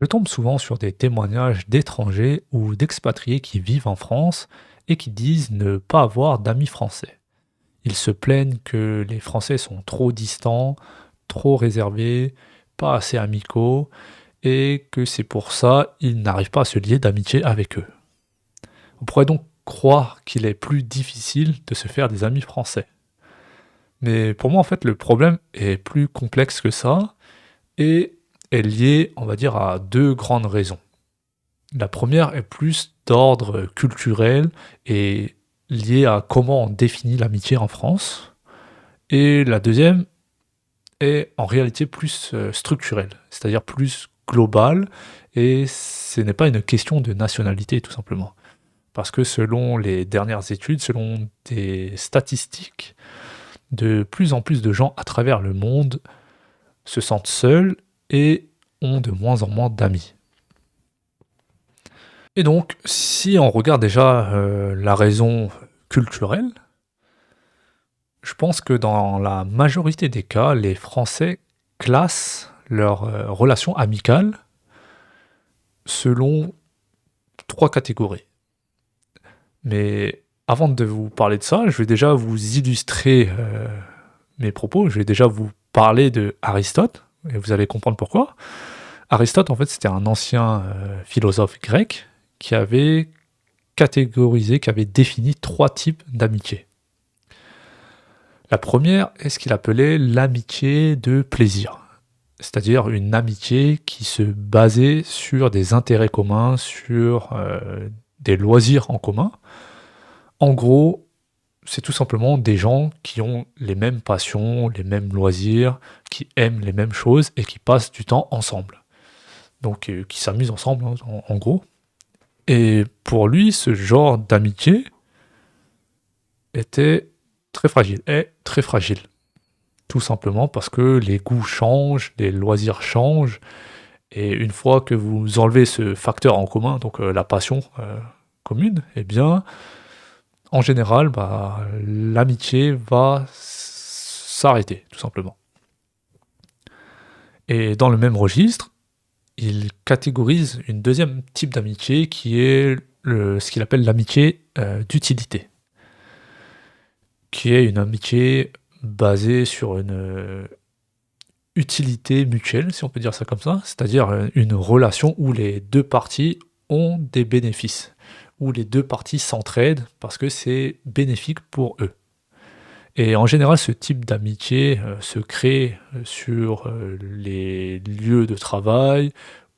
Je tombe souvent sur des témoignages d'étrangers ou d'expatriés qui vivent en France et qui disent ne pas avoir d'amis français. Ils se plaignent que les Français sont trop distants, trop réservés, pas assez amicaux et que c'est pour ça ils n'arrivent pas à se lier d'amitié avec eux. On pourrait donc croire qu'il est plus difficile de se faire des amis français. Mais pour moi, en fait, le problème est plus complexe que ça et est lié, on va dire, à deux grandes raisons. La première est plus d'ordre culturel et liée à comment on définit l'amitié en France. Et la deuxième est en réalité plus structurelle, c'est-à-dire plus globale, et ce n'est pas une question de nationalité tout simplement. Parce que selon les dernières études, selon des statistiques, de plus en plus de gens à travers le monde se sentent seuls et ont de moins en moins d'amis. Et donc, si on regarde déjà la raison culturelle, je pense que dans la majorité des cas, les Français classent leurs relations amicales selon trois catégories. Mais avant de vous parler de ça, je vais déjà vous illustrer mes propos. Je vais déjà vous parler de Aristote, et vous allez comprendre pourquoi. Aristote, en fait, c'était un ancien philosophe grec qui avait catégorisé, qui avait défini trois types d'amitié. La première est ce qu'il appelait l'amitié de plaisir, c'est-à-dire une amitié qui se basait sur des intérêts communs, sur des loisirs en commun. En gros, c'est tout simplement des gens qui ont les mêmes passions, les mêmes loisirs, qui aiment les mêmes choses et qui passent du temps ensemble. Donc qui s'amusent ensemble, hein, en gros. Et pour lui, ce genre d'amitié était est très fragile. Tout simplement parce que les goûts changent, les loisirs changent, et une fois que vous enlevez ce facteur en commun, donc la passion commune, eh bien, en général, l'amitié va s'arrêter, tout simplement. Et dans le même registre, il catégorise une deuxième type d'amitié qui est ce qu'il appelle l'amitié d'utilité, qui est une amitié basée sur une utilité mutuelle, si on peut dire ça comme ça, c'est-à-dire une relation où les deux parties ont des bénéfices, où les deux parties s'entraident parce que c'est bénéfique pour eux. Et en général, ce type d'amitié se crée sur les lieux de travail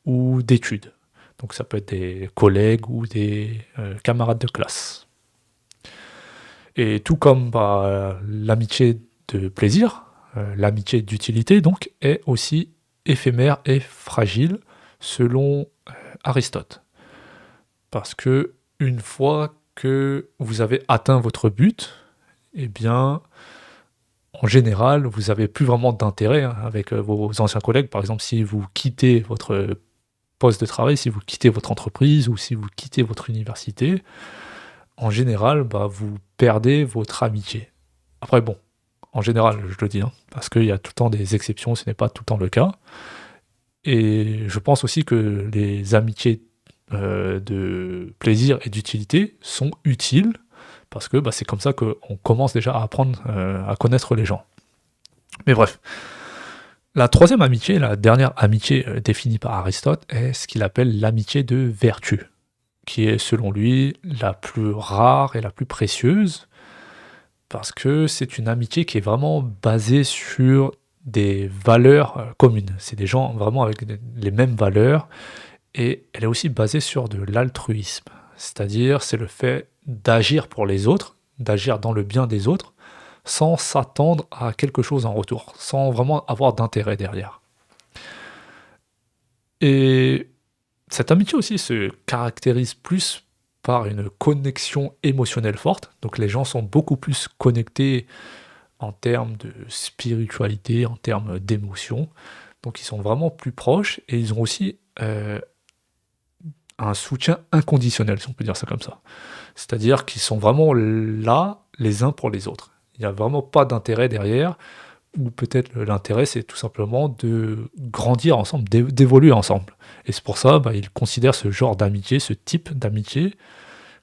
ou d'études. Donc ça peut être des collègues ou des camarades de classe. Et tout comme l'amitié de plaisir, l'amitié d'utilité donc est aussi éphémère et fragile selon Aristote. Parce que une fois que vous avez atteint votre but, eh bien, en général, vous n'avez plus vraiment d'intérêt avec vos anciens collègues. Par exemple, si vous quittez votre poste de travail, si vous quittez votre entreprise ou si vous quittez votre université, en général, vous perdez votre amitié. Après, bon, en général, je le dis, hein, parce qu'il y a tout le temps des exceptions, ce n'est pas tout le temps le cas. Et je pense aussi que les amitiés de plaisir et d'utilité sont utiles parce que c'est comme ça qu'on commence déjà à apprendre à connaître les gens. Mais bref, la troisième amitié, la dernière amitié définie par Aristote, est ce qu'il appelle l'amitié de vertu, qui est selon lui la plus rare et la plus précieuse, parce que c'est une amitié qui est vraiment basée sur des valeurs communes. C'est des gens vraiment avec les mêmes valeurs, et elle est aussi basée sur de l'altruisme, c'est-à-dire c'est le fait d'agir pour les autres, d'agir dans le bien des autres, sans s'attendre à quelque chose en retour, sans vraiment avoir d'intérêt derrière. Et cette amitié aussi se caractérise plus par une connexion émotionnelle forte, donc les gens sont beaucoup plus connectés en termes de spiritualité, en termes d'émotion, donc ils sont vraiment plus proches et ils ont aussi un soutien inconditionnel, si on peut dire ça comme ça. C'est-à-dire qu'ils sont vraiment là les uns pour les autres. Il n'y a vraiment pas d'intérêt derrière ou peut-être l'intérêt, c'est tout simplement de grandir ensemble, d'évoluer ensemble. Et c'est pour ça, ils considèrent ce genre d'amitié, ce type d'amitié,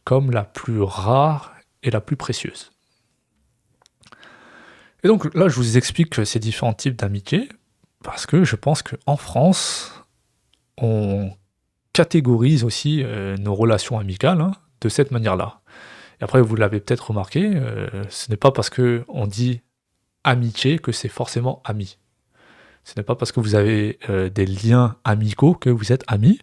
comme la plus rare et la plus précieuse. Et donc là, je vous explique ces différents types d'amitié, parce que je pense qu'en France, on catégorise aussi nos relations amicales, hein, de cette manière-là. Et après, vous l'avez peut-être remarqué, ce n'est pas parce qu'on dit amitié que c'est forcément ami. Ce n'est pas parce que vous avez des liens amicaux que vous êtes amis.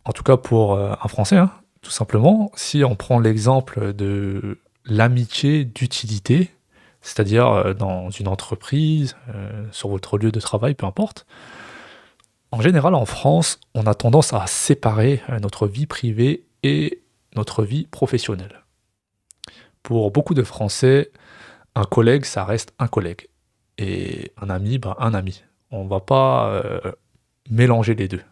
En tout cas pour un Français, hein, tout simplement. Si on prend l'exemple de l'amitié d'utilité, c'est-à-dire dans une entreprise, sur votre lieu de travail, peu importe, en général en France, on a tendance à séparer notre vie privée et notre vie professionnelle. Pour beaucoup de Français, un collègue, ça reste un collègue. Et un ami, un ami. On ne va pas mélanger les deux.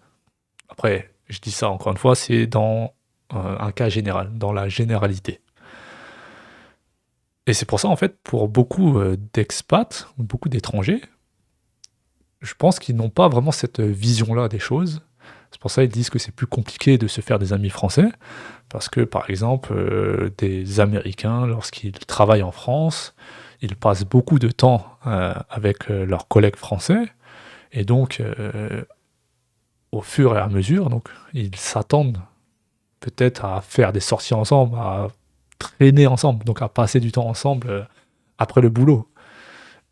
Après, je dis ça encore une fois, c'est dans un cas général, dans la généralité. Et c'est pour ça, en fait, pour beaucoup d'expats ou beaucoup d'étrangers, je pense qu'ils n'ont pas vraiment cette vision-là des choses. C'est pour ça qu'ils disent que c'est plus compliqué de se faire des amis français, parce que, par exemple, des Américains, lorsqu'ils travaillent en France, ils passent beaucoup de temps avec leurs collègues français, et donc, au fur et à mesure, donc, ils s'attendent peut-être à faire des sorties ensemble, à traîner ensemble, donc à passer du temps ensemble après le boulot.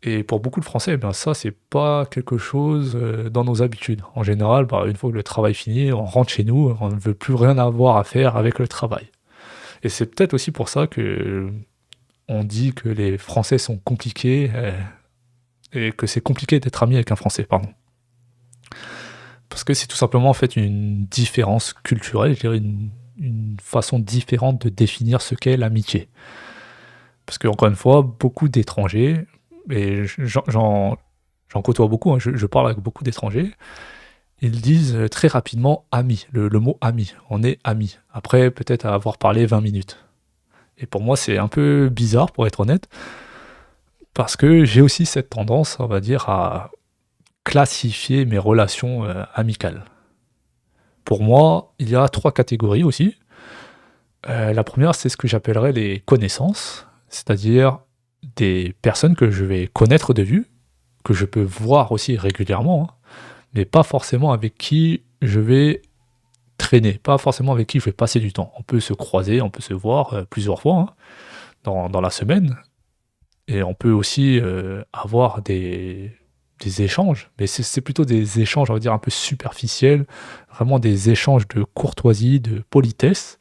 Et pour beaucoup de Français, ça, c'est pas quelque chose dans nos habitudes. En général, une fois que le travail finit, on rentre chez nous, on ne veut plus rien avoir à faire avec le travail. Et c'est peut-être aussi pour ça que on dit que les Français sont compliqués et que c'est compliqué d'être ami avec un Français, pardon. Parce que c'est tout simplement en fait une différence culturelle, je dirais une façon différente de définir ce qu'est l'amitié. Parce que encore une fois, beaucoup d'étrangers, et j'en côtoie beaucoup, hein, je parle avec beaucoup d'étrangers, ils disent très rapidement ami, le mot ami, on est amis, après peut-être avoir parlé 20 minutes. Et pour moi, c'est un peu bizarre, pour être honnête, parce que j'ai aussi cette tendance, on va dire, à classifier mes relations amicales. Pour moi, il y a 3 catégories aussi. La première, c'est ce que j'appellerais les connaissances, c'est-à-dire des personnes que je vais connaître de vue, que je peux voir aussi régulièrement, hein, mais pas forcément avec qui je vais traîner, pas forcément avec qui je vais passer du temps. On peut se croiser, on peut se voir plusieurs fois, hein, dans la semaine, et on peut aussi avoir des échanges, mais c'est plutôt des échanges, on va dire, un peu superficiels, vraiment des échanges de courtoisie, de politesse.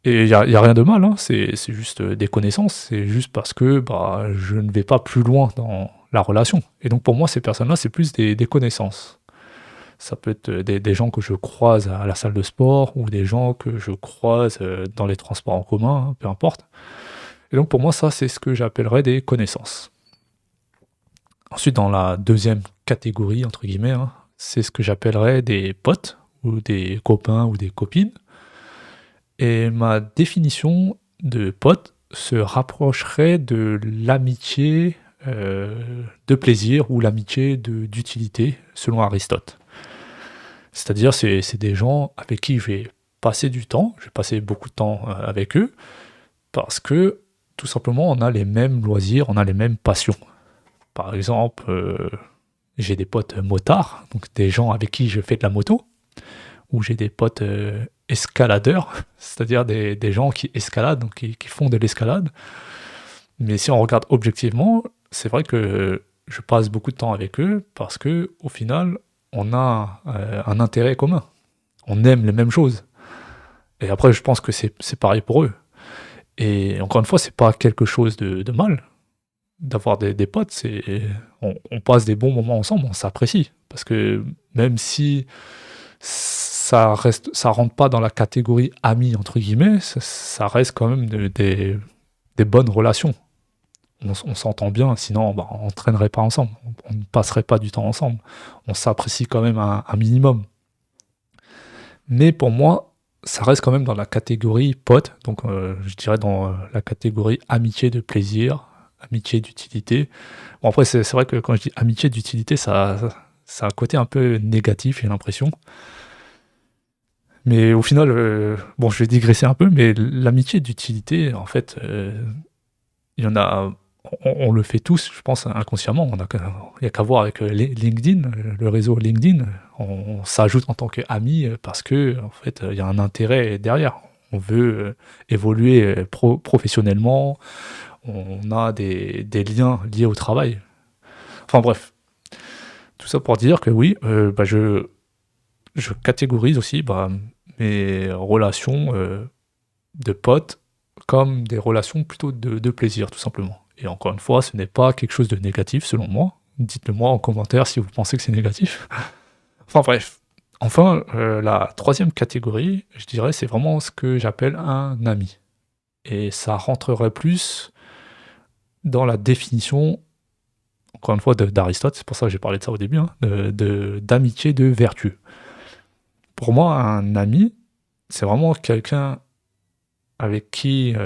Et il y a rien de mal, hein, c'est juste des connaissances, c'est juste parce que je ne vais pas plus loin dans la relation. Et donc pour moi, ces personnes-là, c'est plus des connaissances. Ça peut être des gens que je croise à la salle de sport ou des gens que je croise dans les transports en commun, hein, peu importe. Et donc pour moi, ça, c'est ce que j'appellerais des connaissances. Ensuite, dans la deuxième catégorie, entre guillemets, hein, c'est ce que j'appellerais des potes ou des copains ou des copines. Et ma définition de pote se rapprocherait de l'amitié de plaisir ou l'amitié d'utilité, selon Aristote. C'est-à-dire, c'est des gens avec qui je vais passer du temps, je vais passer beaucoup de temps avec eux, parce que tout simplement, on a les mêmes loisirs, on a les mêmes passions. Par exemple, j'ai des potes motards, donc des gens avec qui je fais de la moto, ou j'ai des potes escaladeurs, c'est-à-dire des gens qui escaladent, donc qui font de l'escalade. Mais si on regarde objectivement, c'est vrai que je passe beaucoup de temps avec eux parce que au final, on a un intérêt commun. On aime les mêmes choses. Et après, je pense que c'est pareil pour eux. Et encore une fois, c'est pas quelque chose de mal d'avoir des potes. On passe des bons moments ensemble, on s'apprécie. Parce que même si ça rentre pas dans la catégorie amis entre guillemets, ça reste quand même des bonnes relations. On s'entend bien, sinon on ne traînerait pas ensemble, on ne passerait pas du temps ensemble. On s'apprécie quand même un minimum. Mais pour moi, ça reste quand même dans la catégorie pote, donc je dirais dans la catégorie amitié de plaisir, amitié d'utilité. Bon après c'est vrai que quand je dis amitié d'utilité, ça a un côté un peu négatif, j'ai l'impression. Mais au final, bon je vais digresser un peu, mais l'amitié d'utilité, en fait, il y en a on le fait tous, je pense inconsciemment. Il y a qu'à voir avec, LinkedIn, le réseau LinkedIn. On s'ajoute en tant qu'ami, parce que en fait, il y a un intérêt derrière. On veut, évoluer, professionnellement, on a des liens liés au travail. Enfin bref, tout ça pour dire que oui, bah, je catégorise aussi, bah, mes relations, de potes comme des relations plutôt de plaisir, tout simplement. Et encore une fois, ce n'est pas quelque chose de négatif selon moi. Dites-le moi en commentaire si vous pensez que c'est négatif. Enfin bref. Enfin, la troisième catégorie, je dirais, c'est vraiment ce que j'appelle un ami. Et ça rentrerait plus dans la définition, encore une fois, d'Aristote, c'est pour ça que j'ai parlé de ça au début, hein, d'amitié de vertu. Pour moi, un ami, c'est vraiment quelqu'un avec qui,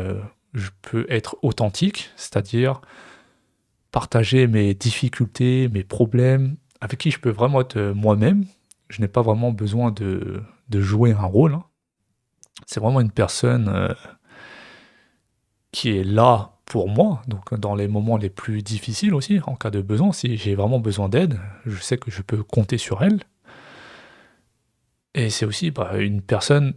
je peux être authentique, c'est-à-dire partager mes difficultés, mes problèmes, avec qui je peux vraiment être, moi-même. Je n'ai pas vraiment besoin de jouer un rôle, hein. C'est vraiment une personne, qui est là pour moi, donc dans les moments les plus difficiles aussi, en cas de besoin. Si j'ai vraiment besoin d'aide, je sais que je peux compter sur elle. Et c'est aussi, bah, une personne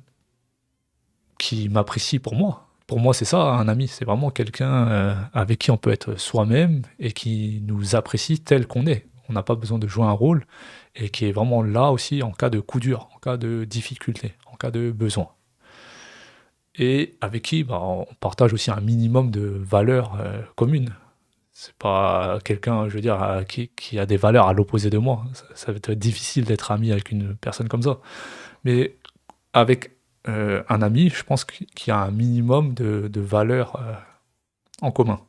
qui m'apprécie pour moi. Pour moi, c'est ça, un ami, c'est vraiment quelqu'un, avec qui on peut être soi-même et qui nous apprécie tel qu'on est. On n'a pas besoin de jouer un rôle et qui est vraiment là aussi en cas de coup dur, en cas de difficulté, en cas de besoin. Et avec qui, bah, on partage aussi un minimum de valeurs, communes. C'est pas quelqu'un, je veux dire, qui a des valeurs à l'opposé de moi. Ça va être difficile d'être ami avec une personne comme ça. Mais avec, un ami, je pense qu'il y a un minimum de valeurs, en commun.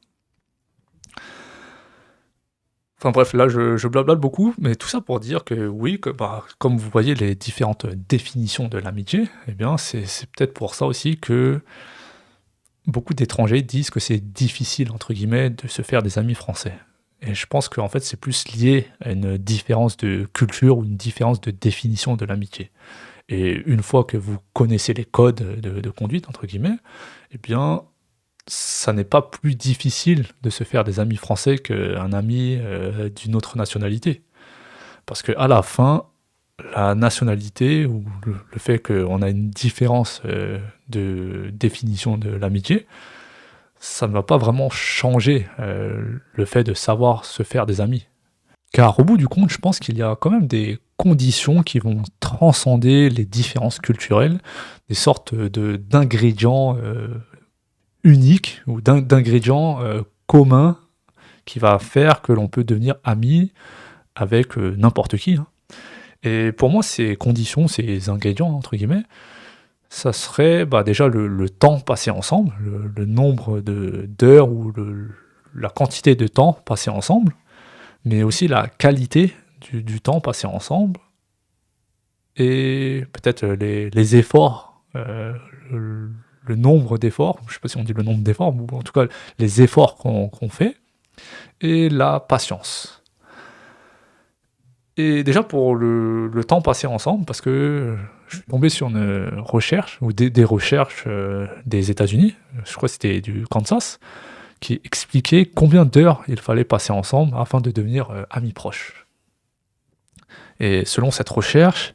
Enfin bref, là je blablate beaucoup, mais tout ça pour dire que oui, que, bah, comme vous voyez les différentes définitions de l'amitié, eh bien c'est peut-être pour ça aussi que beaucoup d'étrangers disent que c'est «difficile» entre guillemets de se faire des amis français. Et je pense qu'en fait c'est plus lié à une différence de culture ou une différence de définition de l'amitié. Et une fois que vous connaissez les codes de conduite entre guillemets, eh bien ça n'est pas plus difficile de se faire des amis français qu'un ami, d'une autre nationalité. Parce qu'à la fin, la nationalité ou le fait qu'on a une différence, de définition de l'amitié, ça ne va pas vraiment changer, le fait de savoir se faire des amis. Car au bout du compte, je pense qu'il y a quand même des conditions qui vont transcender les différences culturelles, des sortes d'ingrédients, uniques ou d'ingrédients, communs qui va faire que l'on peut devenir ami avec, n'importe qui, hein. Et pour moi, ces conditions, ces «ingrédients» entre guillemets, ça serait, bah, déjà le temps passé ensemble, le nombre d'heures ou la quantité de temps passé ensemble, mais aussi la qualité du temps passé ensemble et peut-être, les efforts, le nombre d'efforts, je sais pas si on dit le nombre d'efforts, ou en tout cas les efforts qu'on fait et la patience. Et déjà pour le temps passé ensemble, parce que je suis tombé sur une recherche ou des recherches, des États-Unis, je crois que c'était du Kansas, qui expliquait combien d'heures il fallait passer ensemble afin de devenir, amis proches. Et selon cette recherche,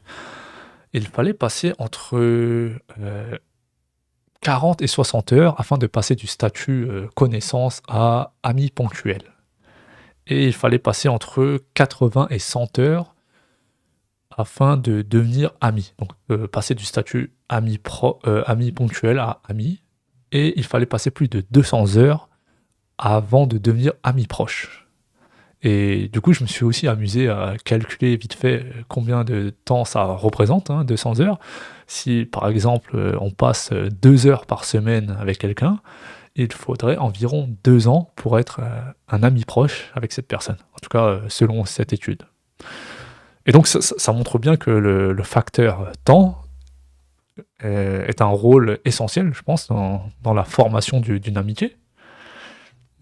il fallait passer entre, 40 et 60 heures afin de passer du statut, connaissance à ami ponctuel. Et il fallait passer entre 80 et 100 heures afin de devenir ami. Donc, passer du statut ami ponctuel à ami. Et il fallait passer plus de 200 heures avant de devenir ami proche. Et du coup, je me suis aussi amusé à calculer vite fait, combien de temps ça représente, hein, 200 heures. Si par exemple, on passe, 2 heures par semaine avec quelqu'un, il faudrait environ 2 ans pour être, un ami proche avec cette personne. En tout cas, selon cette étude. Et donc ça montre bien que le facteur temps, est un rôle essentiel, je pense, dans la formation d'une amitié.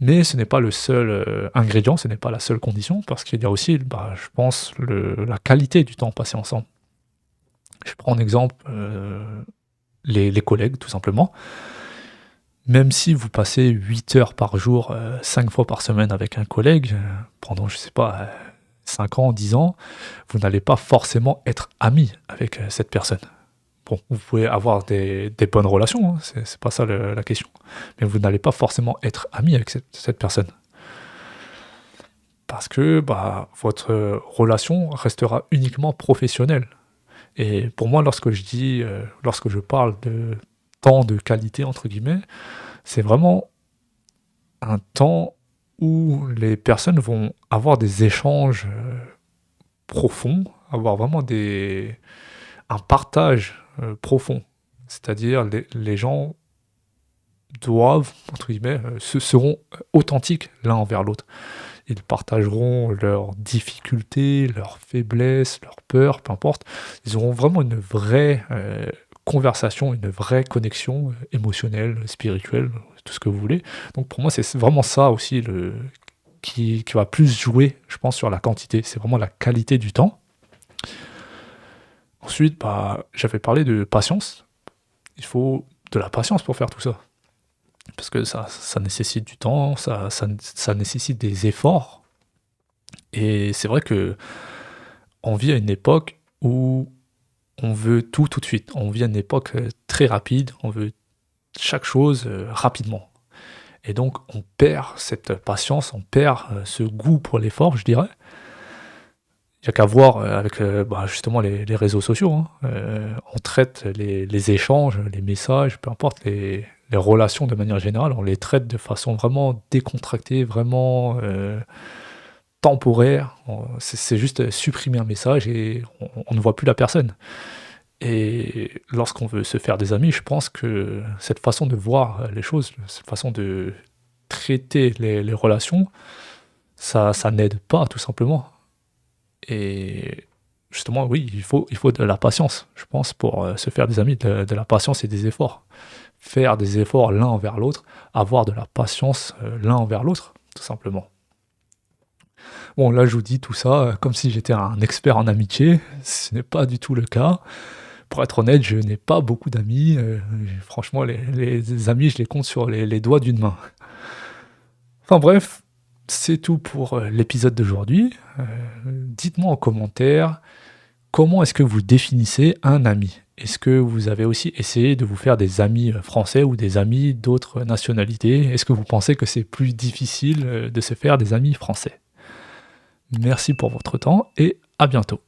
Mais ce n'est pas le seul ingrédient, ce n'est pas la seule condition, parce qu'il y a aussi, je pense, la qualité du temps passé ensemble. Je prends en exemple les collègues, tout simplement. Même si vous passez 8 heures par jour, 5 fois par semaine avec un collègue, pendant, je sais pas, 5 ans, 10 ans, vous n'allez pas forcément être ami avec cette personne. Bon, vous pouvez avoir des bonnes relations, hein, c'est pas ça la question. Mais vous n'allez pas forcément être ami avec cette personne. Parce que votre relation restera uniquement professionnelle. Et pour moi, lorsque je parle de temps de qualité, entre guillemets, c'est vraiment un temps où les personnes vont avoir des échanges profonds, avoir vraiment un partage profond. C'est-à-dire les gens doivent, entre guillemets, seront authentiques l'un envers l'autre. Ils partageront leurs difficultés, leurs faiblesses, leurs peurs, peu importe. Ils auront vraiment une vraie conversation, une vraie connexion émotionnelle, spirituelle, tout ce que vous voulez. Donc pour moi, c'est vraiment ça aussi qui va plus jouer, je pense, sur la quantité. C'est vraiment la qualité du temps. Ensuite, j'avais parlé de patience. Il faut de la patience pour faire tout ça. Parce que ça nécessite du temps, ça nécessite des efforts. Et c'est vrai que on vit à une époque où on veut tout de suite. On vit à une époque très rapide, on veut chaque chose rapidement. Et donc on perd cette patience, on perd ce goût pour l'effort, je dirais. Il n'y a qu'à voir avec justement les réseaux sociaux. Hein. On traite les échanges, les messages, peu importe, les relations de manière générale, on les traite de façon vraiment décontractée, vraiment temporaire. C'est juste supprimer un message et on ne voit plus la personne. Et lorsqu'on veut se faire des amis, je pense que cette façon de voir les choses, cette façon de traiter les relations, ça n'aide pas, tout simplement. Et justement, oui, il faut de la patience, je pense, pour se faire des amis, de la patience et des efforts. Faire des efforts l'un envers l'autre, avoir de la patience l'un envers l'autre, tout simplement. Bon, là, je vous dis tout ça comme si j'étais un expert en amitié. Ce n'est pas du tout le cas. Pour être honnête, je n'ai pas beaucoup d'amis. Franchement, les amis, je les compte sur les doigts d'une main. Enfin bref, c'est tout pour l'épisode d'aujourd'hui. Dites-moi en commentaire comment est-ce que vous définissez un ami. Est-ce que vous avez aussi essayé de vous faire des amis français ou des amis d'autres nationalités? Est-ce que vous pensez que c'est plus difficile de se faire des amis français? Merci pour votre temps et à bientôt.